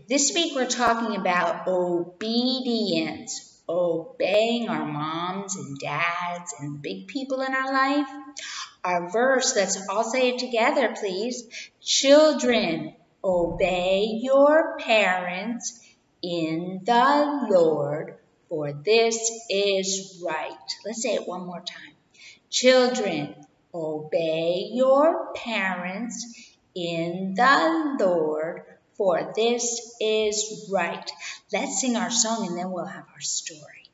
This week we're talking about obedience, obeying our moms and dads and the big people in our life. Our verse, let's all say it together, please. Children, obey your parents in the Lord, for this is right. Let's say it one more time. Children, obey your parents in the Lord, for this is right. Let's sing our song and then we'll have our story.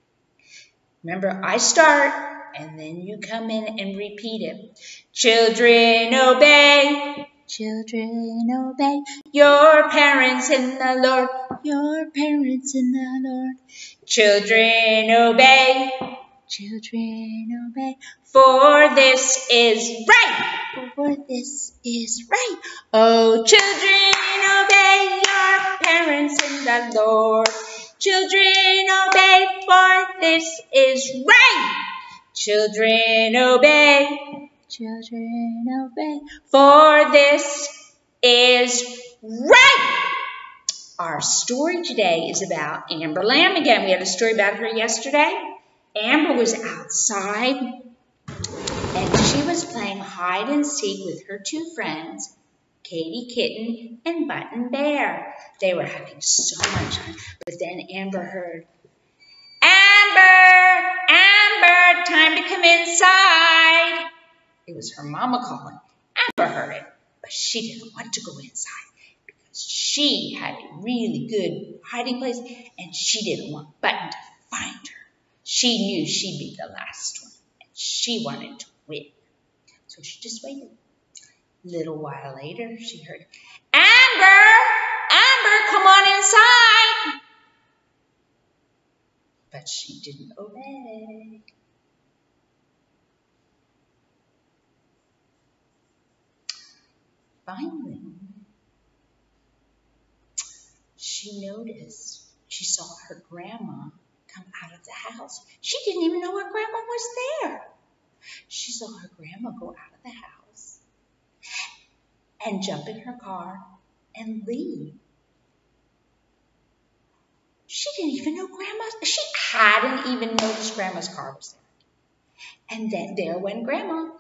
Remember, I start and then you come in and repeat it. Children, obey. Children, obey your parents in the Lord. Your parents in the Lord. Children, obey. Children, obey. For this is right. For this is right. Oh, children, obey your parents in the Lord. Children, obey, for this is right. Children, obey. Children, obey, for this is right. Our story today is about Amber Lamb again. We had a story about her yesterday. Amber was outside and she was playing hide and seek with her two friends, Katie Kitten and Button Bear. They were having so much fun, but then Amber heard, Amber, Amber, time to come inside. It was her mama calling. Amber heard it, but she didn't want to go inside because she had a really good hiding place and she didn't want Button to find her. She knew she'd be the last one and she wanted to win. So she just waited. A little while later, she heard, Amber, Amber, come on inside. But she didn't obey. Finally, she noticed, she saw her grandma come out of the house. She didn't even know her grandma was there. She saw her grandma go out of the house and jump in her car and leave. She didn't even know she hadn't even noticed grandma's car was there. And then there went grandma.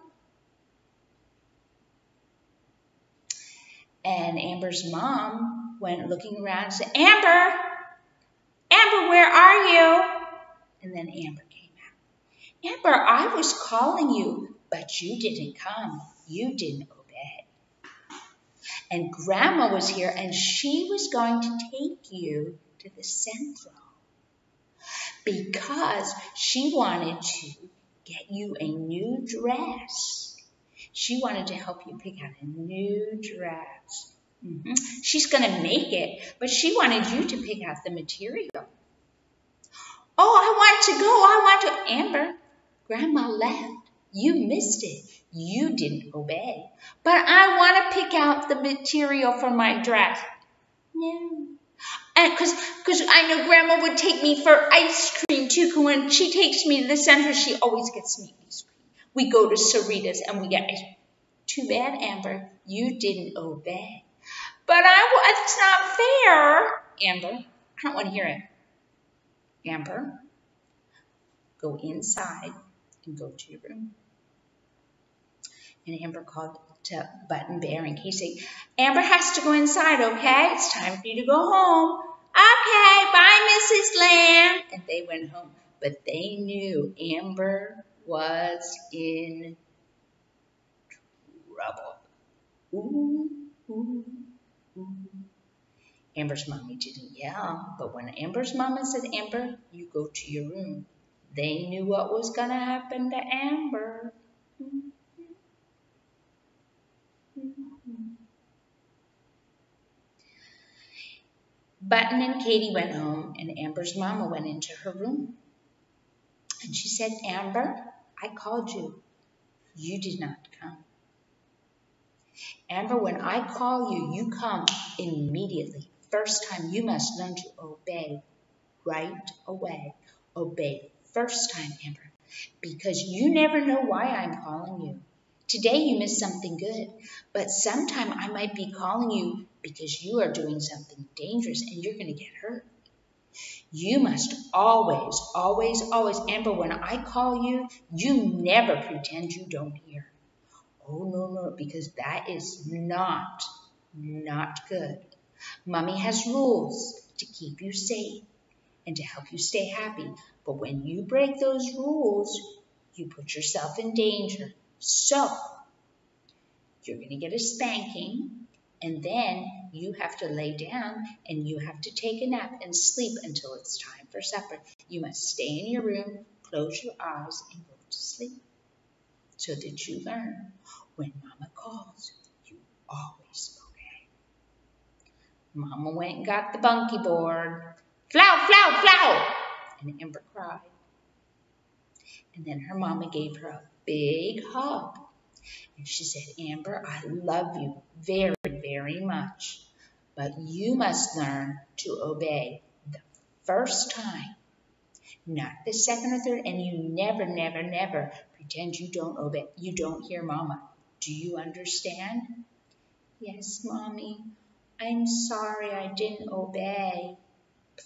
And Amber's mom went looking around and said, Amber, Amber, where are you? And then Amber came out. Amber, I was calling you, but you didn't come. You didn't obey. And Grandma was here, and she was going to take you to the central because she wanted to get you a new dress. She wanted to help you pick out a new dress. She's going to make it, but she wanted you to pick out the material. Oh, I want to go. I want to. Amber, Grandma left. You missed it. You didn't obey. But I want to pick out the material for my dress. No. And because I know Grandma would take me for ice cream too. Because when she takes me to the center, she always gets me ice cream. We go to Sarita's and we get ice cream. Too bad, Amber, you didn't obey. But it's not fair. Amber, I don't want to hear it. Amber, go inside and go to your room. And Amber called to Button Bear and Casey. Amber has to go inside, okay? It's time for you to go home. Okay, bye, Mrs. Lamb. And they went home. But they knew Amber was in trouble. Ooh, ooh, ooh. Amber's mommy didn't yell, but when Amber's mama said, Amber, you go to your room, they knew what was going to happen to Amber. Button and Katie went home, and Amber's mama went into her room. And she said, Amber, I called you. You did not come. Amber, when I call you, you come immediately. First time, you must learn to obey right away. Obey first time, Amber, because you never know why I'm calling you. Today you missed something good, but sometime I might be calling you because you are doing something dangerous and you're going to get hurt. You must always, always, always, Amber, when I call you, you never pretend you don't hear. Oh, no, no, because that is not good. Mommy has rules to keep you safe and to help you stay happy. But when you break those rules, you put yourself in danger. So, you're going to get a spanking, and then you have to lay down and you have to take a nap and sleep until it's time for supper. You must stay in your room, close your eyes, and go to sleep so that you learn when Mama calls, you always obey. Mama went and got the bunkie board. Flow, flow, flow! And Amber cried. And then her mama gave her a big hug. And she said, Amber, I love you very, very much. But you must learn to obey the first time, not the second or third. And you never, never, never pretend you don't obey. You don't hear Mama. Do you understand? Yes, Mommy. I'm sorry I didn't obey.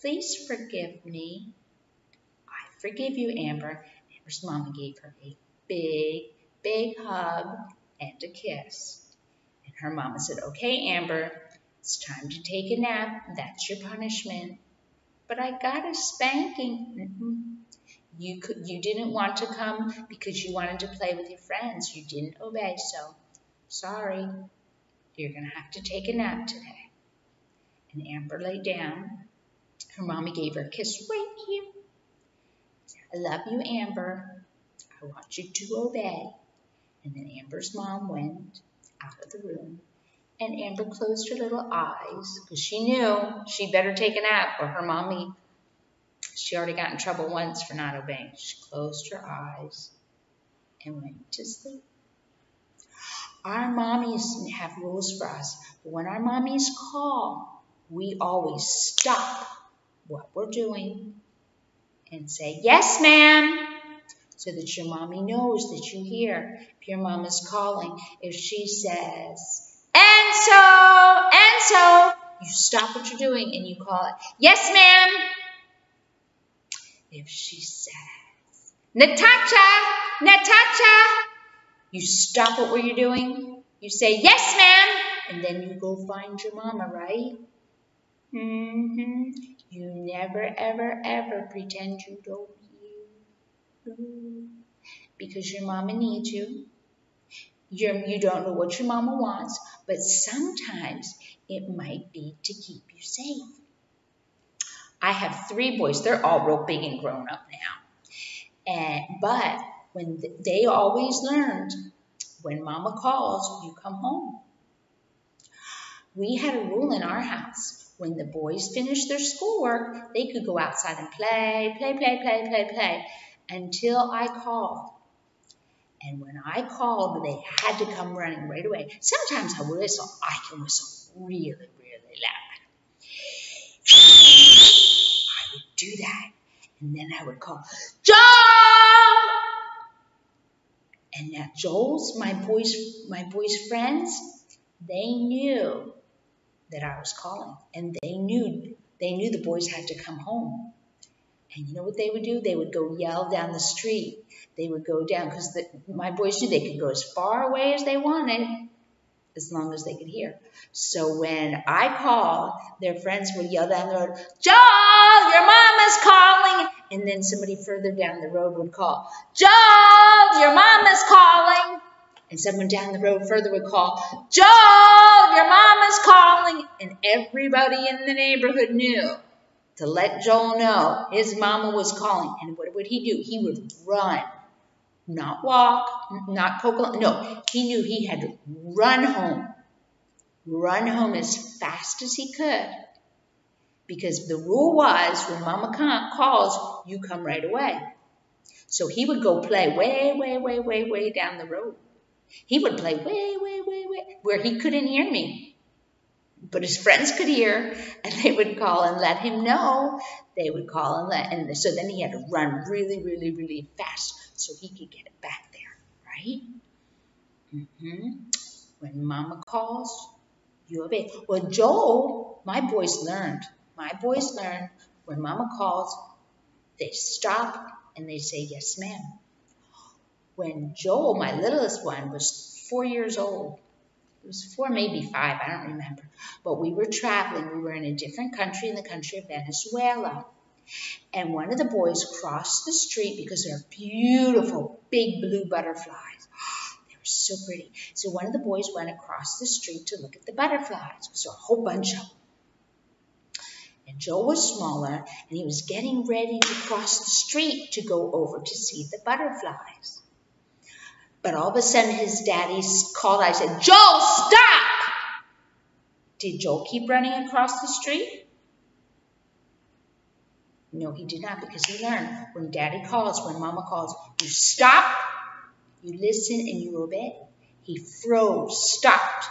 Please forgive me. I forgive you, Amber. Amber's mama gave her a big, big hug and a kiss. And her mama said, okay, Amber, it's time to take a nap. That's your punishment. But I got a spanking. You didn't want to come because you wanted to play with your friends. You didn't obey, so sorry. You're going to have to take a nap today. And Amber lay down. Her mommy gave her a kiss right here. I love you, Amber. I want you to obey. And then Amber's mom went out of the room. And Amber closed her little eyes because she knew she better take a nap or her mommy, she already got in trouble once for not obeying. She closed her eyes and went to sleep. Our mommies have rules for us. But when our mommies call, we always stop what we're doing and say, yes, ma'am, so that your mommy knows that you hear. If your mom is calling, if she says, and so, you stop what you're doing and you call it, yes, ma'am. If she says, Natasha, you stop what you're doing. You say, yes, ma'am, and then you go find your mama, right? You never, ever, ever pretend you don't hear. Because your mama needs you. You don't know what your mama wants, but sometimes it might be to keep you safe. I have 3 boys. They're all real big and grown up now. But when they always learned, when Mama calls, you come home. We had a rule in our house. When the boys finished their schoolwork, they could go outside and play, until I called. And when I called, they had to come running right away. Sometimes I whistle. I can whistle really, really loud. I would do that. And then I would call, Joel! And now Joel's, my boys' friends, they knew that I was calling. And they knew the boys had to come home. And you know what they would do? They would go yell down the street. They would go down, because my boys knew they could go as far away as they wanted, as long as they could hear. So when I called, their friends would yell down the road, Joel, your mama's calling. And then somebody further down the road would call, Joel, your mama's calling. And someone down the road further would call, Joel, your mama's calling. And everybody in the neighborhood knew to let Joel know his mama was calling. And what would he do? He would run. Not walk, not poke along. No, he knew he had to run home. Run home as fast as he could. Because the rule was, when Mama calls, you come right away. So he would go play way down the road. He would play way, where he couldn't hear me. But his friends could hear, and they would call and let him know. They would call and so then he had to run really fast so he could get it back there, right? When Mama calls, You obey. Well, Joel, my boys learned. My boys learned when Mama calls, they stop and they say, yes, ma'am. When Joel, my littlest one, was 4 years old, it was 4, maybe 5, I don't remember. But we were traveling. We were in a different country, in the country of Venezuela. And one of the boys crossed the street because there are beautiful big blue butterflies. They were so pretty. So one of the boys went across the street to look at the butterflies. There was a whole bunch of them. And Joel was smaller, and he was getting ready to cross the street to go over to see the butterflies. But all of a sudden, his daddy called. I said, Joel, stop! Did Joel keep running across the street? No, he did not, because he learned when daddy calls, when mama calls, you stop, you listen, and you obey. He froze, stopped.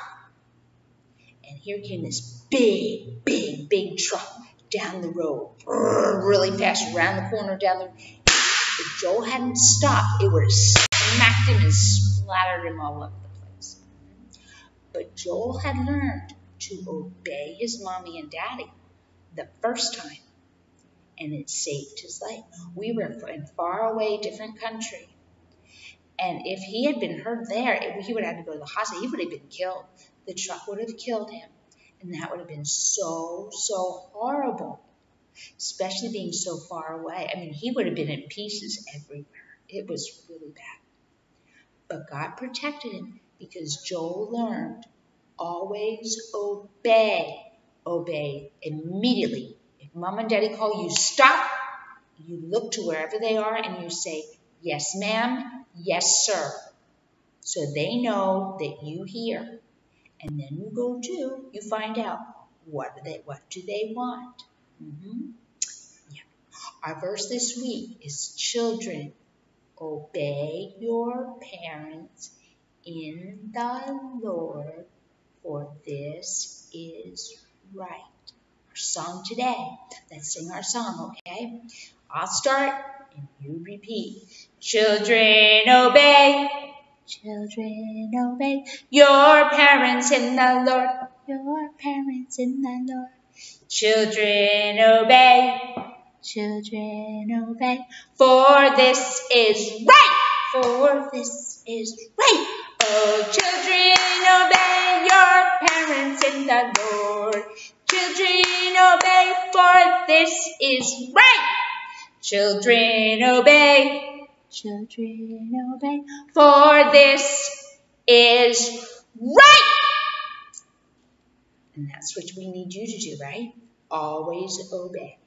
And here came this big, big, big truck down the road, really fast, around the corner, down the road. If Joel hadn't stopped, it would have smacked him and splattered him all over the place. But Joel had learned to obey his mommy and daddy the first time, and it saved his life. We were in far away, different country, and if he had been hurt there, he would have had to go to the hospital. He would have been killed. The truck would have killed him, and that would have been so, so horrible, especially being so far away. I mean, he would have been in pieces everywhere. It was really bad. But God protected him because Joel learned, always obey. Obey immediately. If mom and daddy call you, stop. You look to wherever they are and you say, yes, ma'am, yes, sir. So they know that you hear. And then you go to, you find out, what do they want? Yeah. Our verse this week is, children, obey your parents in the Lord, for this is right. Our song today. Let's sing our song, okay? I'll start and you repeat. Children, obey. Children, obey your parents in the Lord. Your parents in the Lord. Children, obey. Children, obey. For this is right. For this is right. Oh, children, obey your parents in the Lord. Children, obey, for this is right. Children, obey. Children, obey, for this is right. And that's what we need you to do, right? Always obey.